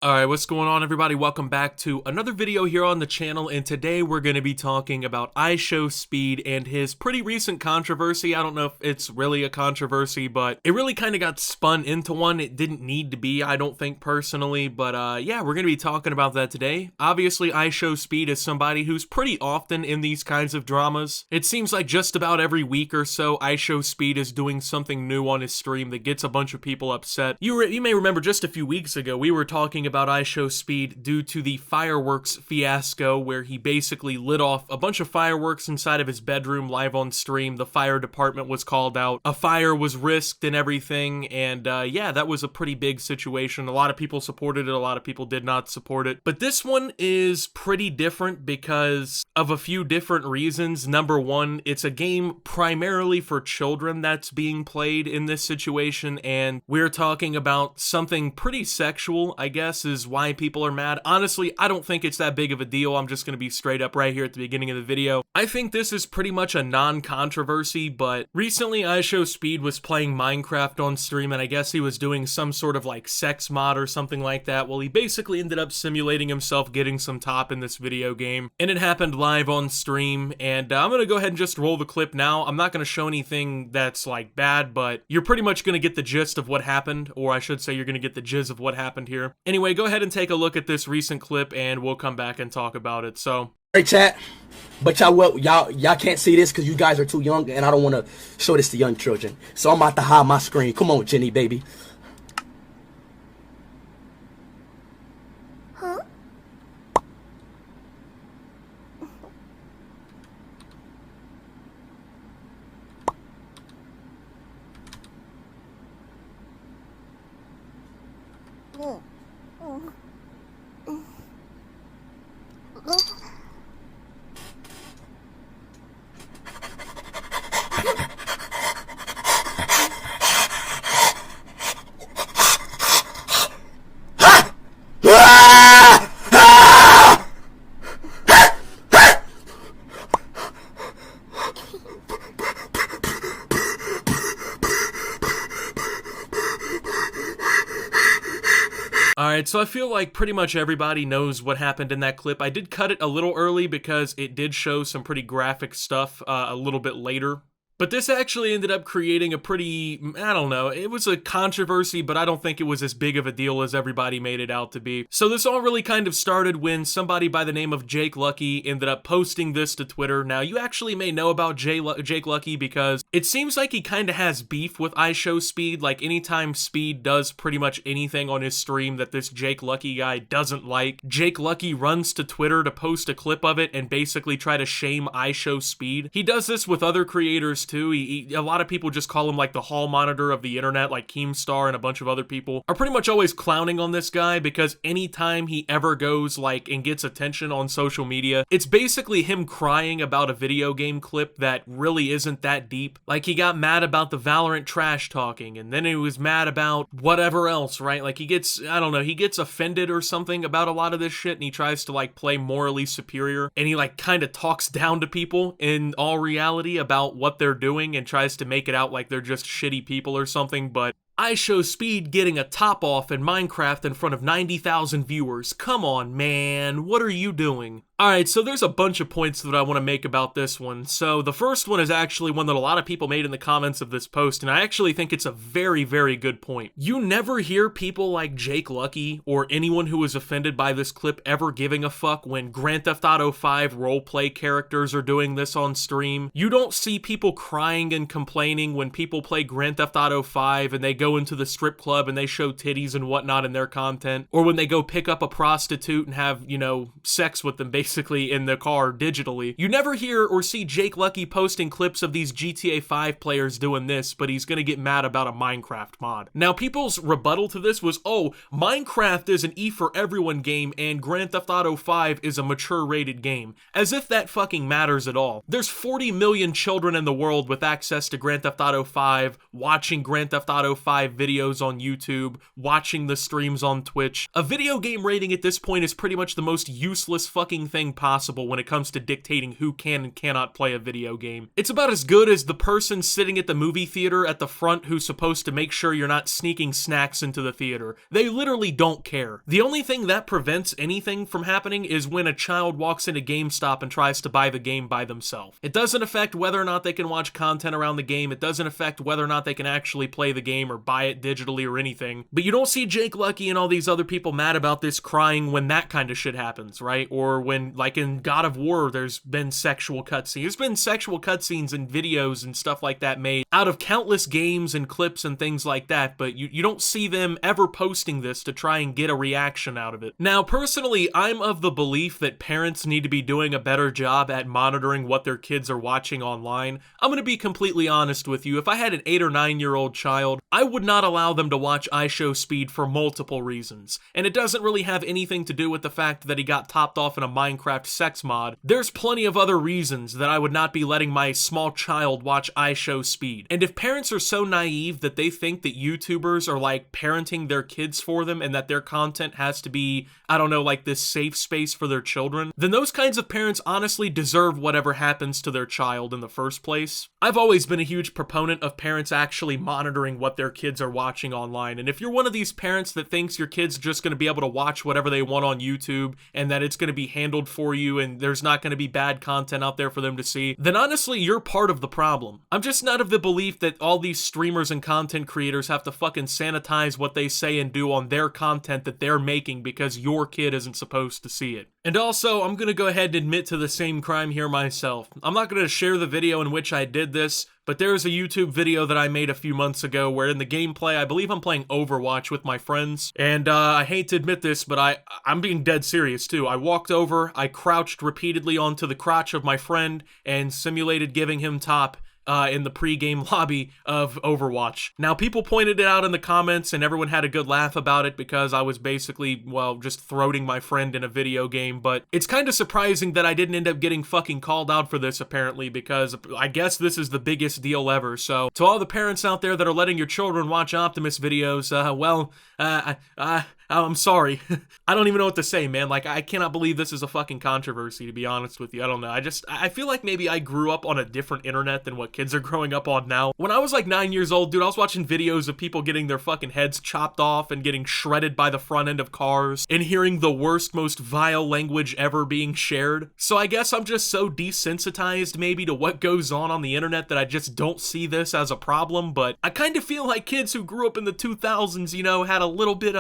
Alright, what's going on everybody? Welcome back to another video here on the channel, and today we're going to be talking about IShowSpeed and his pretty recent controversy. I don't know if it's really a controversy, but it really kind of got spun into one. It didn't need to be, I don't think, personally, but yeah, we're going to be talking about that today. Obviously, IShowSpeed is somebody who's pretty often in these kinds of dramas. It seems like just about every week or so, IShowSpeed is doing something new on his stream that gets a bunch of people upset. You may remember just a few weeks ago, we were talking about IShowSpeed due to the fireworks fiasco where he basically lit off a bunch of fireworks inside of his bedroom live on stream. The fire department was called out. A fire was risked and everything, and yeah, that was a pretty big situation. A lot of people supported it, a lot of people did not support it. But this one is pretty different because of a few different reasons. Number one, it's a game primarily for children that's being played in this situation, and we're talking about something pretty sexual, I guess, is why people are mad. Honestly, I don't think it's that big of a deal. I'm just going to be straight up right here at the beginning of the video. I think this is pretty much a non-controversy, but recently IShowSpeed was playing Minecraft on stream, and I guess he was doing some sort of like sex mod or something like that. Well, he basically ended up simulating himself getting some top in this video game, and it happened live on stream, and I'm going to go ahead and just roll the clip now. I'm not going to show anything that's like bad, but you're pretty much going to get the gist of what happened, or I should say you're going to get the jizz of what happened here. Anyway, go ahead and take a look at this recent clip and we'll come back and talk about it. So, hey chat, but y'all can't see this because you guys are too young, and I don't want to show this to young children. So I'm about to hide my screen. Come on, Jenny, baby. Huh? Oh. Oh. Alright, so I feel like pretty much everybody knows what happened in that clip. I did cut it a little early because it did show some pretty graphic stuff a little bit later. But this actually ended up creating a pretty, I don't know, it was a controversy, but I don't think it was as big of a deal as everybody made it out to be. So this all really kind of started when somebody by the name of Jake Lucky ended up posting this to Twitter. Now, you actually may know about Jake Lucky because it seems like he kind of has beef with IShowSpeed. Like, anytime Speed does pretty much anything on his stream that this Jake Lucky guy doesn't like, Jake Lucky runs to Twitter to post a clip of it and basically try to shame IShowSpeed. He does this with other creators too. A lot of people just call him like the hall monitor of the internet, like Keemstar and a bunch of other people are pretty much always clowning on this guy because anytime he ever goes like and gets attention on social media, it's basically him crying about a video game clip that really isn't that deep. Like, he got mad about the Valorant trash talking, and then he was mad about whatever else, right? Like, he gets, I don't know, he gets offended or something about a lot of this shit, and he tries to like play morally superior, and he like kind of talks down to people in all reality about what they're doing and tries to make it out like they're just shitty people or something. But IShowSpeed getting a top off in Minecraft in front of 90,000 viewers. Come on, man. What are you doing? Alright, so there's a bunch of points that I want to make about this one. So the first one is actually one that a lot of people made in the comments of this post, and I actually think it's a very, very good point. You never hear people like Jake Lucky or anyone who was offended by this clip ever giving a fuck when Grand Theft Auto 5 roleplay characters are doing this on stream. You don't see people crying and complaining when people play Grand Theft Auto 5 and they go into the strip club and they show titties and whatnot in their content, or when they go pick up a prostitute and have, you know, sex with them basically in the car digitally. You never hear or see Jake Lucky posting clips of these GTA 5 players doing this, but he's gonna get mad about a Minecraft mod. Now, people's rebuttal to this was, oh, Minecraft is an E for everyone game and Grand Theft Auto 5 is a mature rated game. As if that fucking matters at all. There's 40 million children in the world with access to Grand Theft Auto 5, watching Grand Theft Auto 5 live videos on YouTube, watching the streams on Twitch. A video game rating at this point is pretty much the most useless fucking thing possible when it comes to dictating who can and cannot play a video game. It's about as good as the person sitting at the movie theater at the front who's supposed to make sure you're not sneaking snacks into the theater. They literally don't care. The only thing that prevents anything from happening is when a child walks into GameStop and tries to buy the game by themselves. It doesn't affect whether or not they can watch content around the game. It doesn't affect whether or not they can actually play the game or buy it digitally or anything. But you don't see Jake Lucky and all these other people mad about this crying when that kind of shit happens, right? Or when, like in God of War, there's been sexual cutscenes. There's been sexual cutscenes and videos and stuff like that made out of countless games and clips and things like that, but you don't see them ever posting this to try and get a reaction out of it. Now, personally, I'm of the belief that parents need to be doing a better job at monitoring what their kids are watching online. I'm gonna be completely honest with you. If I had an 8 or 9-year-old child, I would not allow them to watch IShowSpeed for multiple reasons. And it doesn't really have anything to do with the fact that he got topped off in a Minecraft sex mod. There's plenty of other reasons that I would not be letting my small child watch IShowSpeed. And if parents are so naive that they think that YouTubers are like parenting their kids for them and that their content has to be, I don't know, like this safe space for their children, then those kinds of parents honestly deserve whatever happens to their child in the first place. I've always been a huge proponent of parents actually monitoring what their kids are watching online, and if you're one of these parents that thinks your kid's just going to be able to watch whatever they want on YouTube and that it's going to be handled for you and there's not going to be bad content out there for them to see, then honestly you're part of the problem. I'm just not of the belief that all these streamers and content creators have to fucking sanitize what they say and do on their content that they're making because your kid isn't supposed to see it. And also, I'm gonna go ahead and admit to the same crime here myself. I'm not gonna share the video in which I did this, but there's a YouTube video that I made a few months ago where in the gameplay, I believe I'm playing Overwatch with my friends, and I hate to admit this, but I'm being dead serious too. I walked over, I crouched repeatedly onto the crotch of my friend, and simulated giving him top in the pre-game lobby of Overwatch. Now, people pointed it out in the comments and everyone had a good laugh about it because I was basically, well, just throating my friend in a video game, but it's kind of surprising that I didn't end up getting fucking called out for this, apparently, because I guess this is the biggest deal ever. So, to all the parents out there that are letting your children watch Optimus videos, I'm sorry. I don't even know what to say, man. Like, I cannot believe this is a fucking controversy, to be honest with you. I don't know. I feel like maybe I grew up on a different internet than what kids are growing up on now. When I was like 9 years old, dude, I was watching videos of people getting their fucking heads chopped off and getting shredded by the front end of cars and hearing the worst, most vile language ever being shared. So I guess I'm just so desensitized maybe to what goes on the internet that I just don't see this as a problem, but I kind of feel like kids who grew up in the 2000s, you know, had a little bit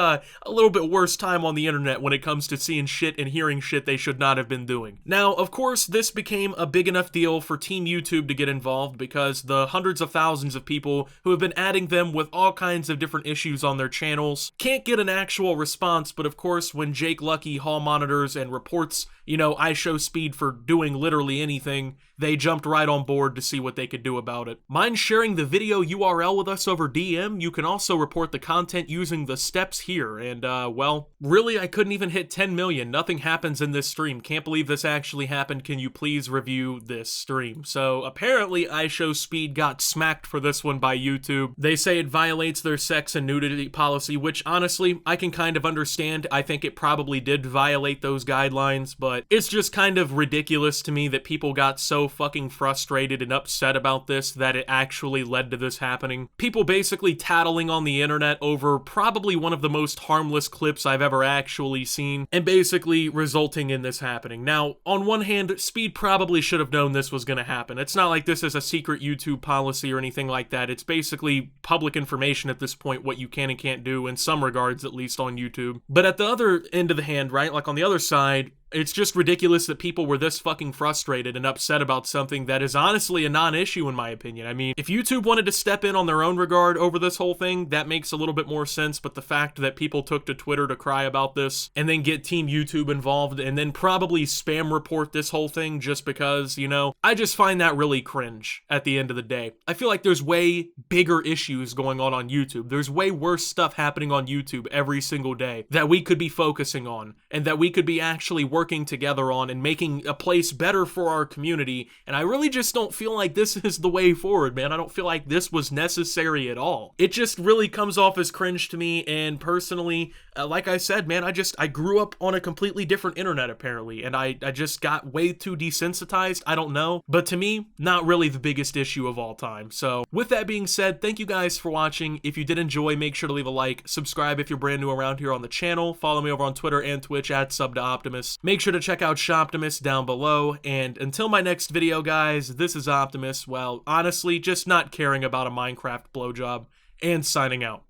worse time on the internet when it comes to seeing shit and hearing shit they should not have been doing. Now, of course, this became a big enough deal for Team YouTube to get involved because the hundreds of thousands of people who have been adding them with all kinds of different issues on their channels can't get an actual response, but of course, when Jake Lucky hall monitors and reports, you know, IShowSpeed for doing literally anything, they jumped right on board to see what they could do about it. Mind sharing the video URL with us over DM? You can also report the content using the steps here, and well, really I couldn't even hit 10 million. Nothing happens in this stream. Can't believe this actually happened. Can you please review this stream? So apparently IShowSpeed got smacked for this one by YouTube. They say it violates their sex and nudity policy, which honestly, I can kind of understand. I think it probably did violate those guidelines, but it's just kind of ridiculous to me that people got so fucking frustrated and upset about this that it actually led to this happening. People basically tattling on the internet over probably one of the most harmless clips I've ever actually seen, and basically resulting in this happening. Now, on one hand, Speed probably should have known this was gonna happen. It's not like this is a secret YouTube policy or anything like that. It's basically public information at this point, what you can and can't do, in some regards, at least on YouTube. But at the other end of the hand, right, like on the other side, it's just ridiculous that people were this fucking frustrated and upset about something that is honestly a non-issue in my opinion. I mean, if YouTube wanted to step in on their own regard over this whole thing, that makes a little bit more sense, but the fact that people took to Twitter to cry about this and then get Team YouTube involved and then probably spam report this whole thing just because, you know, I just find that really cringe at the end of the day. I feel like there's way bigger issues going on YouTube. There's way worse stuff happening on YouTube every single day that we could be focusing on and that we could be actually working working together on and making a place better for our community. And I really just don't feel like this is the way forward, man. I don't feel like this was necessary at all. It just really comes off as cringe to me. And personally, like I said, man, I grew up on a completely different internet apparently, and I just got way too desensitized. I don't know, but to me, not really the biggest issue of all time. So with that being said, thank you guys for watching. If you did enjoy, make sure to leave a like, subscribe if you're brand new around here on the channel, follow me over on Twitter and Twitch at @SubToOptimus. Make sure to check out Shoptimus down below, and until my next video, guys, this is Optimus, well, honestly, just not caring about a Minecraft blowjob, and signing out.